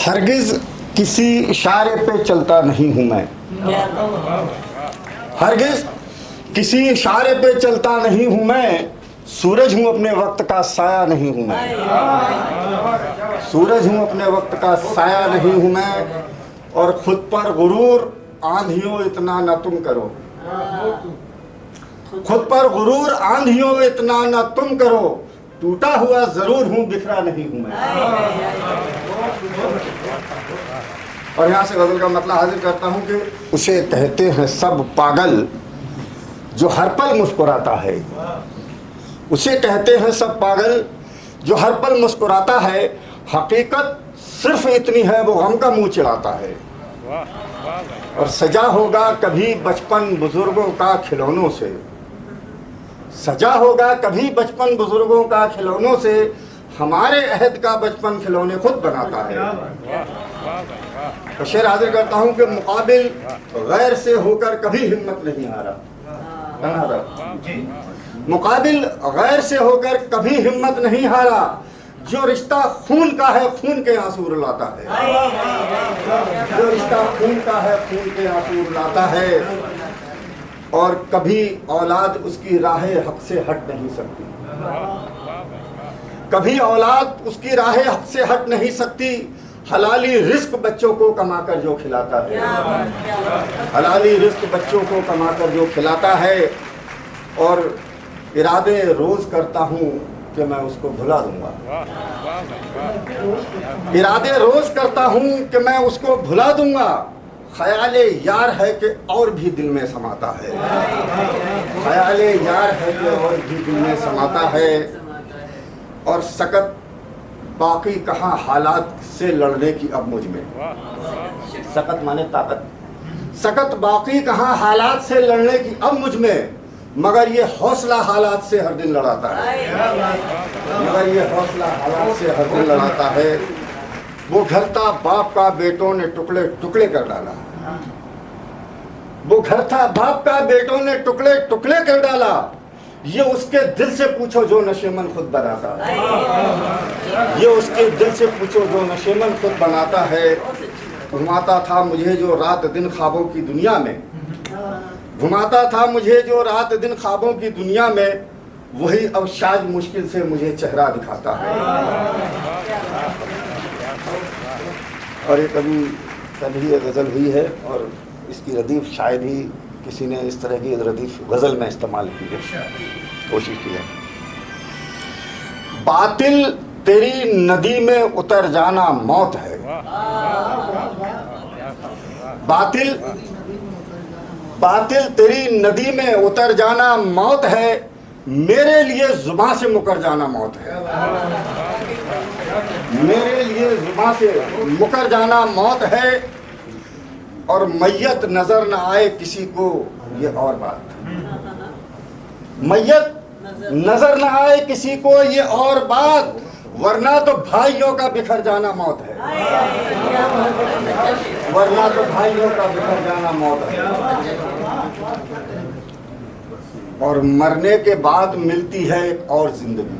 हरगिज किसी इशारे पे चलता नहीं हूँ मैं। हरगिज किसी इशारे पे चलता नहीं हूँ मैं। सूरज हूँ अपने वक्त का साया नहीं हूँ मैं। सूरज हूँ अपने वक्त का साया नहीं हूँ मैं। और खुद पर गुरूर आंधियों इतना न तुम करो। खुद पर गुरूर आंधियों इतना न तुम करो। टूटा हुआ जरूर हूँ, बिखरा नहीं हूँ मैं। और यहाँ से गजल का मतलब हाजिर करता हूँ कि उसे कहते हैं सब पागल जो हर पल मुस्कुराता है। उसे कहते हैं सब पागल जो हर पल मुस्कुराता है। हकीकत सिर्फ इतनी है वो गम का मुंह चिढ़ाता है। और सजा होगा कभी बचपन बुजुर्गों का खिलौनों से। सजा होगा कभी बचपन बुजुर्गों का खिलौनों से। हमारे अहद का बचपन खिलौने खुद बनाता है। तो शेर हाजिर करता हूँ कि मुकाबिल गैर से होकर कभी हिम्मत नहीं हारा। मुकाबिल गैर से होकर कभी हिम्मत नहीं हारा। जो रिश्ता खून का है खून के आंसू रुलाता है। जो रिश्ता खून का है खून के आंसू रुलाता है। और कभी औलाद उसकी राह हक से हट नहीं सकती। कभी औलाद उसकी राह हक से हट नहीं सकती। हलाली रिस्क बच्चों को कमाकर जो खिलाता है। हलाली रिस्क बच्चों को कमाकर जो खिलाता है। और इरादे रोज करता हूँ कि मैं उसको भुला दूंगा। इरादे रोज करता हूँ कि मैं उसको भुला दूंगा। ख्याले यार है कि और भी दिल में समाता है। ख्याले यार है कि और भी दिल में समाता है। और सकत बाकी कहाँ हालात से लड़ने की अब मुझ में। सकत माने ताकत। सकत बाकी कहाँ हालात से लड़ने की अब मुझ में। मगर ये हौसला हालात से हर दिन लड़ाता है। मगर ये हौसला हालात से हर दिन लड़ाता है। वो घर था बाप का बेटों ने टुकड़े टुकड़े कर डाला। वो घर था बाप का बेटों ने टुकड़े टुकड़े कर डाला। ये उसके दिल से पूछो जो नशेमन खुद बनाता है। ये उसके दिल से पूछो जो नशेमन खुद बनाता है। घुमाता था मुझे जो रात दिन ख्वाबों की दुनिया में। घुमाता था मुझे जो रात दिन ख्वाबों की दुनिया में। वही अब शायद मुश्किल से मुझे चेहरा दिखाता है। और ये कभी ये गज़ल हुई है और इसकी रदीफ शायद ही किसी ने इस तरह की रदीफ गज़ल में इस्तेमाल की है, कोशिश की है। बातिल तेरी नदी में उतर जाना मौत है। बातिल तेरी नदी में उतर जाना मौत है। मेरे लिए जुबां से मुकर जाना मौत है। मेरे लिए जुबां से मुकर जाना मौत है। और मैयत नजर न आए किसी को ये और बात। मैयत नजर न आए किसी को ये और बात। वरना तो भाइयों का बिखर जाना मौत है। वरना तो भाइयों का बिखर जाना मौत है। और मरने के बाद मिलती है एक और जिंदगी।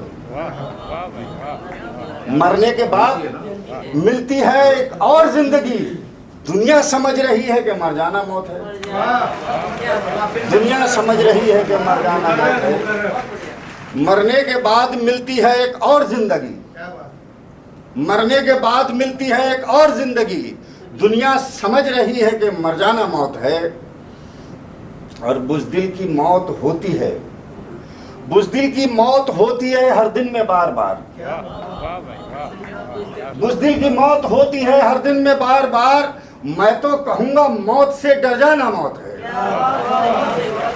मरने के बाद मिलती है एक और जिंदगी। दुनिया समझ रही है कि मर जाना मौत है। दुनिया समझ रही है कि मर जाना मौत है। मरने के बाद मिलती है एक और जिंदगी। मरने के बाद मिलती है एक और जिंदगी। दुनिया समझ रही है कि मर जाना मौत है। और बुज़दिल की मौत होती है। बुज़दिल की मौत होती है हर दिन में बार बार। बुज़दिल की मौत होती है हर दिन में बार बार। मैं तो कहूँगा मौत से डर जाना मौत है।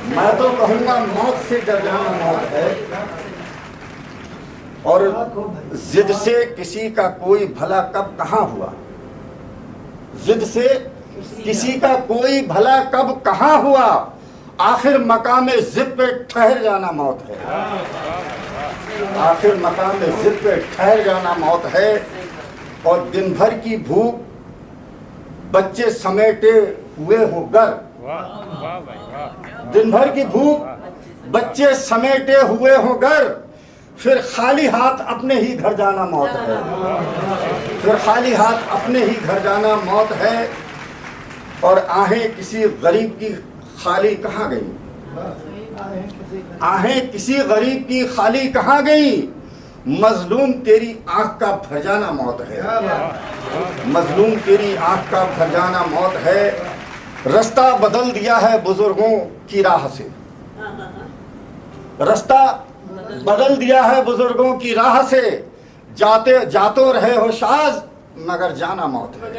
मैं तो कहूँगा मौत से डर जाना मौत है। और जिद से किसी का कोई भला कब कहाँ हुआ। जिद से किसी का कोई भला कब कहाँ हुआ। आखिर मकाम जिद पे ठहर जाना मौत है। आखिर मकाम जिद पे ठहर जाना मौत है। और दिन भर की भूख बच्चे समेटे हुए हो घर। दिन भर की भूख बच्चे समेटे हुए हो घर। फिर खाली हाथ अपने ही घर जाना मौत है। फिर खाली हाथ अपने ही घर जाना मौत है। और आहें किसी गरीब की खाली कहाँ गई, आहें किसी गरीब की खाली कहाँ गई, मजलूम तेरी आंख का भर जाना मौत है। मजलूम तेरी आंख का भर जाना मौत है। रास्ता बदल दिया है बुजुर्गों की राह से, रास्ता बदल दिया है बुजुर्गों की राह से, जाते जातो रहे हो शाज मगर जाना मौत है।